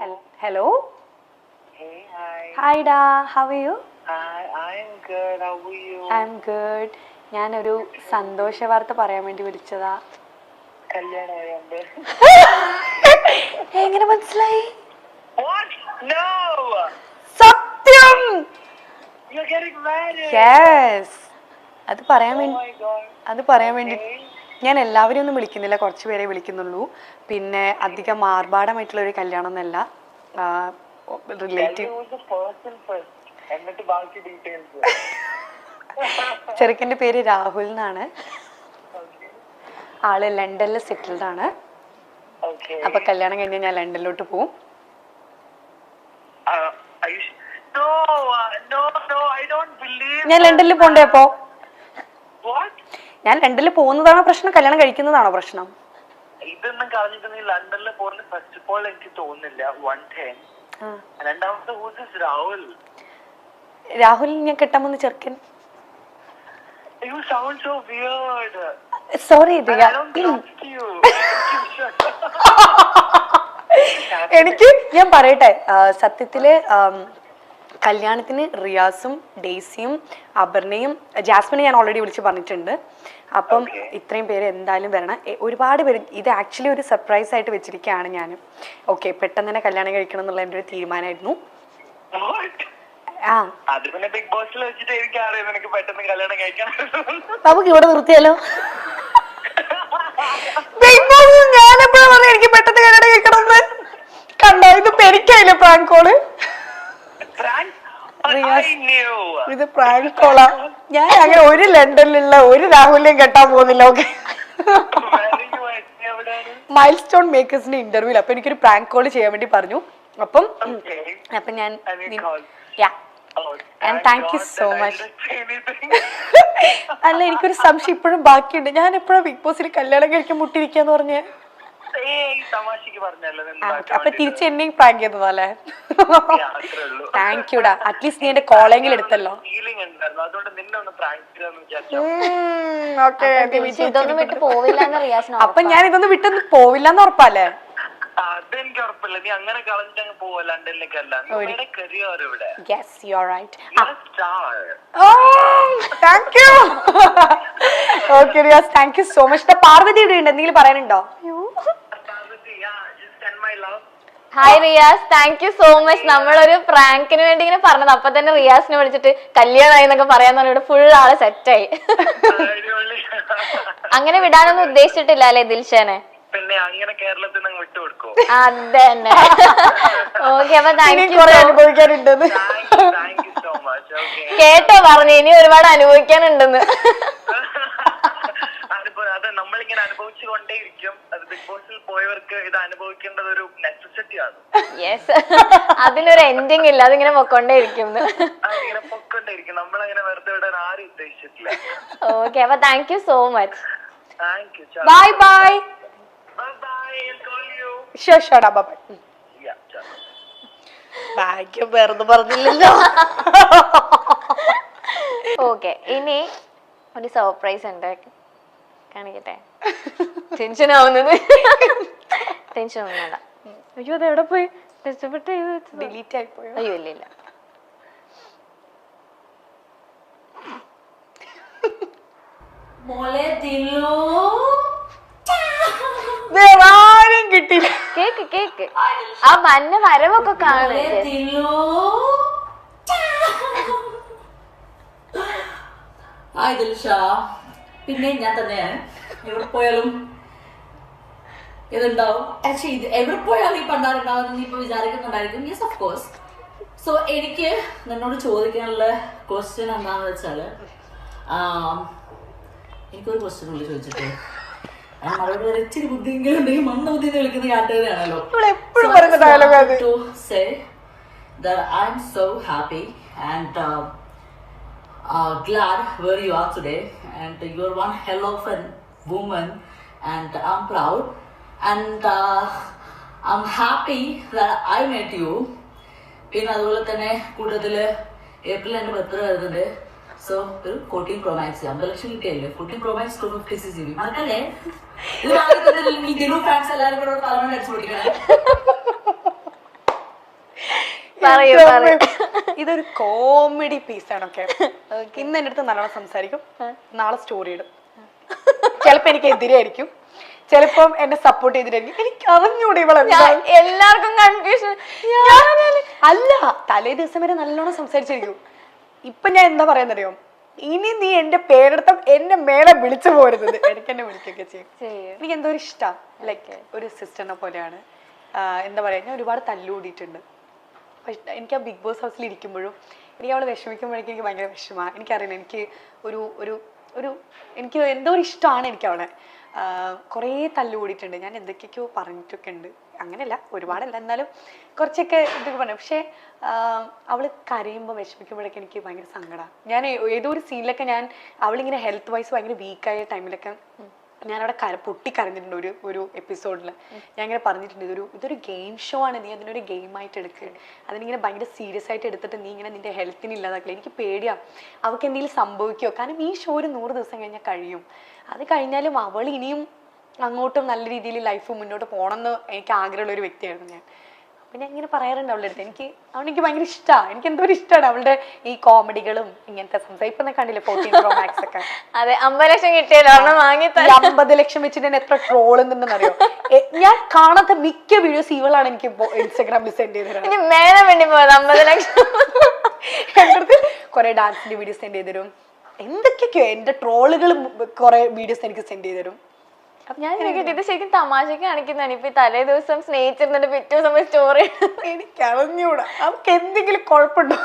Hello. Hey, hi. Hi Da, how are you? Hi, I'm good. How are you? I'm good. ഞാനൊരു സന്തോഷ വാർത്ത പറയാൻ വേണ്ടി വിളിച്ചതാ. കല്യാണമായോണ്ട്. എങ്ങനെ മനസ്സിലായി? What? No. സത്യം. You're getting married. Yes. അത് പറയാൻ Oh my God. വേണ്ടി ഞാൻ എല്ലാവരെയും ഒന്നും വിളിക്കുന്നില്ല, കുറച്ച് പേരെ വിളിക്കുന്നുള്ളൂ. പിന്നെ അധികം ആർഭാടമായിട്ടുള്ള ഒരു കല്യാണം എന്നല്ല, റിലേറ്റീവ്. ചെറുക്കൻ്റെ പേര് രാഹുൽ എന്നാണ്. ആള് ലണ്ടനിൽ സെറ്റിൽഡ് ആണ്. അപ്പൊ കല്യാണം കഴിഞ്ഞ് ഞാൻ ലണ്ടനിലോട്ട് പോവും. ഞാൻ ലണ്ടനിൽ പോണ്ടേ? അപ്പോ ഞാൻ ലണ്ടനിൽ പോകുന്നതാണോ പ്രശ്നം, കല്യാണം കഴിക്കുന്നതാണോ പ്രശ്നം? ഇതൊന്നും കളഞ്ഞിട്ടുണ്ടെങ്കിൽ ലണ്ടനിൽ പോകുന്ന ഫസ്റ്റ് ഓഫ് ഓൾ എനിക്ക് തോന്നുന്നില്ല. രണ്ടാമത്തെ രാഹുൽ ഞാൻ കെട്ടാമെന്ന് ചെറുക്കൻ. You sound so weird. Sorry Riya. I don't trust you. എനിക്ക് ഞാൻ പറയട്ടെ, സത്യത്തില് കല്യാണത്തിന് റിയാസും ഡെയ്സിയും അപർണയും ജാസ്മിനെ ഞാൻ ഓൾറെഡി വിളിച്ച് പറഞ്ഞിട്ടുണ്ട്. അപ്പം ഇത്രയും പേര് എന്തായാലും വരണം. ഒരുപാട് പേര് ഇത് ആക്ച്വലി ഒരു സർപ്രൈസ് ആയിട്ട് വെച്ചിരിക്കുകയാണ് ഞാൻ. ഓക്കെ, പെട്ടെന്ന് തന്നെ കല്യാണം കഴിക്കണം എന്നുള്ള എൻ്റെ ഒരു തീരുമാനമായിരുന്നു. നമുക്ക് ഇവിടെ നിർത്തിയാലോ? ബിഗ് ബോസ് ഞാൻ എപ്പോഴാ പറഞ്ഞു എനിക്ക് പെട്ടെന്ന് കല്യാണം കഴിക്കണമെന്ന്? കണ്ടോ, ഇത് പെരിക്കായില്ല പ്രാങ്ക് കോള്. ഇത് പ്രാങ്ക് കോളാ. ഞാൻ അങ്ങനെ ഒരു ലണ്ടനിലുള്ള ഒരു രാഹുലിനെയും കെട്ടാൻ പോകുന്നില്ല. ഓക്കെ, മൈൽ സ്റ്റോൺ മേക്കേഴ്സിന്റെ ഇന്റർവ്യൂല് അപ്പൊ എനിക്കൊരു പ്രാങ്ക് കോൾ ചെയ്യാൻ വേണ്ടി പറഞ്ഞു. അപ്പം ഞാൻ താങ്ക് യു സോ മച്ച്. അല്ല, എനിക്കൊരു സംശയം ഇപ്പോഴും ബാക്കിയുണ്ട്. ഞാൻ എപ്പോഴാ ബിഗ് ബോസിൽ കല്യാണം കഴിക്കാൻ മുട്ടിരിക്കാന്ന് പറഞ്ഞേ? അപ്പൊ തിരിച്ച് എന്നെയും പ്രാങ്ക് ചെയ്തതല്ലേ? താങ്ക് യുടാ, അറ്റ്ലീസ്റ്റ് നീ എന്റെ കോളെങ്കിൽ എടുത്തല്ലോ. അപ്പൊ ഞാൻ ഇതൊന്നും വിട്ടൊന്നും പോവില്ലെന്ന് ഉറപ്പല്ലേ? അതെനിക്ക് ഉറപ്പില്ല. നീ അങ്ങനെ കളഞ്ഞിട്ടങ്ങ് പോവാ ലണ്ടനിലേക്കല്ല. Yes, you're right. Oh, thank you. Okay, Riyaz, thank you so much. Parvathi ഇവിടെ ഉണ്ട്, എന്തെങ്കിലും പറയാനുണ്ടോ? Hi Riyas, thank you so much. നമ്മളൊരു പ്രാങ്കിന് വേണ്ടി ഇങ്ങനെ പറഞ്ഞത്, അപ്പൊ തന്നെ റിയാസിനെ വിളിച്ചിട്ട് കല്യാണമായി എന്നൊക്കെ പറയാന്ന് പറഞ്ഞിട്ട് ഫുൾ ആള് സെറ്റായി. അങ്ങനെ വിടാനൊന്നും ഉദ്ദേശിച്ചിട്ടില്ല അല്ലേ ദിൽഷനെ? പിന്നെ അങ്ങനെ കേരളത്തിൽ നിന്ന് വിട്ടുകൊടുക്കും. അതന്നെ. ഓക്കെ, അപ്പൊ അനുഭവിക്കാനുണ്ടെന്ന് കേട്ടോ പറഞ്ഞു. ഇനി ഒരുപാട് അനുഭവിക്കാനുണ്ടെന്ന്. അത് നമ്മളിങ്ങനെ അനുഭവിച്ചു കൊണ്ടേയിരിക്കും. അത് ബിഗ് ബോസിൽ പോയവർക്ക് ഇത് അനുഭവിക്കേണ്ടത് ഒരു നെസസിറ്റി ആണ്. യെസ്, അതിനൊരു എൻഡിങ് ഇല്ല, അതിങ്ങനെ പൊക്കൊണ്ടേയിരിക്കും. അതിങ്ങനെ പൊക്കൊണ്ടേയിരിക്കും. നമ്മളങ്ങനെ വെറുതെ വിടാൻ ആരും ഉദ്ദേശിച്ചിട്ടില്ല. ഓക്കെ, അപ്പൊ thank you so much. Thank you. Bye bye. ഭാഗ്യം വേറൊന്നും പറഞ്ഞില്ലല്ലോ. ഓക്കെ, ഇനി ഒരു സർപ്രൈസ് ഉണ്ട്, കാണിക്കട്ടെ. ടെൻഷൻ ആവുന്നത്. ടെൻഷൻ ഒന്നും വേണ്ട. അയ്യോ, അത് എവിടെ പോയി? ഡിലീറ്റ് ആയി പോയോ? അയ്യോ, ഇല്ല. വേറാരും കിട്ടില്ല. കേക്ക് ആ മഞ്ഞ വരവൊക്കെ കാണും. പിന്നെ ഞാൻ തന്നെയാണ്. എവിടെ പോയാലും ഇതുണ്ടാവും. ആക്ച്വലി ഇത് എവിടെ പോയാലും ഈ പണ്ടാറുണ്ടാവും നീ ഇപ്പൊ വിചാരിക്കുന്നുണ്ടായിരിക്കും. Yes, of course. സോ എനിക്ക് നിന്നോട് ചോദിക്കാനുള്ള ക്വസ്റ്റ്യൻ എന്താണെന്ന് വെച്ചാല്, എനിക്കൊരു ക്വസ്റ്റ്യൻ ഉള്ളിൽ ചോദിച്ചിട്ട് മറുപടി വരെ ഇച്ചിരി ബുദ്ധിയെങ്കിലും ഉണ്ടെങ്കിൽ മണ്ണ ബുദ്ധി കളിക്കുന്ന കാട്ടുകാരാണല്ലോ. To say that I'm so happy and glad where you are today, and you're one hell of a woman, and I'm proud, and I'm happy that I met you. പിന്നെ അതുപോലെ തന്നെ കൂട്ടത്തില് ഏപ്രിൽ എൻ്റെ ബർത്ത്ഡേ വരുന്നുണ്ട്. So ഒരു 14 Pro Max 50 ലക്ഷം കിട്ടിയല്ലേ. 14 Pro Max 256GB മറക്കല്ലേ? ഇത് വാങ്ങി തന്നില്ലെങ്കിൽ ഫാൻസ് എല്ലാവരും കൂടെ തലമുറ അടിച്ചു പൊട്ടിക്കണേ. പറയൂ പറയൂ. ഇതൊരു കോമഡി പീസാണ്. ഓക്കെ, ഇന്ന് എന്റെ അടുത്ത് നല്ലോണം സംസാരിക്കും, നാളെ സ്റ്റോറി ഇടും. ചിലപ്പോ എനിക്ക് എതിരായിരിക്കും, ചിലപ്പം എന്നെ സപ്പോർട്ട് ചെയ്തിട്ടായിരിക്കും. എനിക്ക് അറിഞ്ഞൂടെ എല്ലാവർക്കും കൺഫ്യൂഷൻ. അല്ല, തലേ ദിവസം വരെ നല്ലോണം സംസാരിച്ചിരിക്കും. ഇപ്പൊ ഞാൻ എന്താ പറയാന്നറിയോ, ഇനി നീ എന്റെ പേരെടുത്ത എന്നെ മേലെ വിളിച്ചു പോരുന്നത്. എനിക്ക് എന്നെ വിളിക്കുകയൊക്കെ ചെയ്യും. എനിക്ക് എന്തോ ഒരു ഇഷ്ടം, ലൈക്ക് ഒരു സിസ്റ്ററിനെ പോലെയാണ്. എന്താ പറയാ, ഞാൻ ഒരുപാട് തല്ലുകൂടിയിട്ടുണ്ട്. പക്ഷെ എനിക്ക് ആ ബിഗ് ബോസ് ഹൗസിൽ ഇരിക്കുമ്പോഴും എനിക്ക് അവളെ വിഷമിക്കുമ്പോഴേക്കും എനിക്ക് ഭയങ്കര വിഷമമാണ്. എനിക്കറിയില്ല, എനിക്ക് ഒരു ഒരു ഒരു എനിക്ക് എന്തോ ഒരു ഇഷ്ടമാണ് എനിക്ക് അവളെ. കുറേ തല്ലുകൂടിയിട്ടുണ്ട്, ഞാൻ എന്തൊക്കെയൊക്കെയോ പറഞ്ഞിട്ടൊക്കെ ഉണ്ട്. അങ്ങനെയല്ല, ഒരുപാടല്ല, എന്നാലും കുറച്ചൊക്കെ ഇതൊക്കെ പറഞ്ഞു. പക്ഷേ അവൾ കരയുമ്പോൾ വിഷമിക്കുമ്പോഴൊക്കെ എനിക്ക് ഭയങ്കര സങ്കടമാണ്. ഞാൻ ഏതോ ഒരു സീനിലൊക്കെ അവളിങ്ങനെ ഹെൽത്ത് വൈസ് ഭയങ്കര വീക്കായ ടൈമിലൊക്കെ ഞാനവിടെ പൊട്ടിക്കരഞ്ഞിട്ടുണ്ട്. ഒരു എപ്പിസോഡിൽ ഞാൻ ഇങ്ങനെ പറഞ്ഞിട്ടുണ്ട്, ഇതൊരു ഗെയിം ഷോ ആണ്, നീ അതിനൊരു ഗെയിമായിട്ട് എടുക്കുക, അതിനിങ്ങനെ ഭയങ്കര സീരിയസ് ആയിട്ട് എടുത്തിട്ട് നീ ഇങ്ങനെ നിന്റെ ഹെൽത്തിന് ഇല്ലാതാക്കില്ല. എനിക്ക് പേടിയാണ് അവൾക്ക് എന്തെങ്കിലും സംഭവിക്കുമോ, കാരണം ഈ ഷോ ഒരു 100 ദിവസം കഴിഞ്ഞാൽ കഴിയും. അത് കഴിഞ്ഞാലും അവൾ ഇനിയും അങ്ങോട്ടും നല്ല രീതിയിൽ ലൈഫ് മുന്നോട്ട് പോകണമെന്ന് എനിക്ക് ആഗ്രഹമുള്ള ഒരു വ്യക്തിയായിരുന്നു ഞാൻ. പിന്നെ ഇങ്ങനെ പറയാറുണ്ട് അവളുടെ അടുത്ത്, എനിക്ക് ഭയങ്കര ഇഷ്ടമാണ്. എനിക്ക് എന്തോ ഒരു ഇഷ്ടമാണ് അവളുടെ ഈ കോമഡികളും ഇങ്ങനത്തെ സംസാരം. ഇപ്പൊ കണ്ടില്ലേ 14 Pro Max ഒക്കെ. അതെ, 50 ലക്ഷം കിട്ടിയല്ലോ, ഒരെണ്ണം വാങ്ങി. 50 ലക്ഷം വെച്ചിട്ട് ഞാൻ എത്ര ട്രോൾ ഉണ്ടെന്നറിയോ. ഞാൻ കാണാത്ത മിക്ക വീഡിയോസ് ഇവളാണ് എനിക്ക് ഇൻസ്റ്റാഗ്രാമിൽ സെൻഡ് ചെയ്ത് തരാം. ഇനി മേലെ വേണ്ടി പോയത് 50 ലക്ഷം. എൻ്റെ അടുത്ത് കുറെ ഡാൻസിന്റെ വീഡിയോസ് സെൻഡ് ചെയ്ത് തരും, എന്തൊക്കെയൊക്കെയോ എന്റെ ട്രോളുകൾ കുറെ വീഡിയോസ് എനിക്ക് സെൻഡ് ചെയ്ത് തരും. ഞാൻ ഇത് ശരിക്കും തമാശക്ക് കാണിക്കുന്നതാണ്. ഇപ്പൊ തലേ ദിവസം സ്നേഹിച്ചിരുന്നിട്ട് പിറ്റേ ദിവസം സ്റ്റോറി എനിക്ക് അറിഞ്ഞൂടാ, അവർക്ക് എന്തെങ്കിലും കുഴപ്പമുണ്ടോ.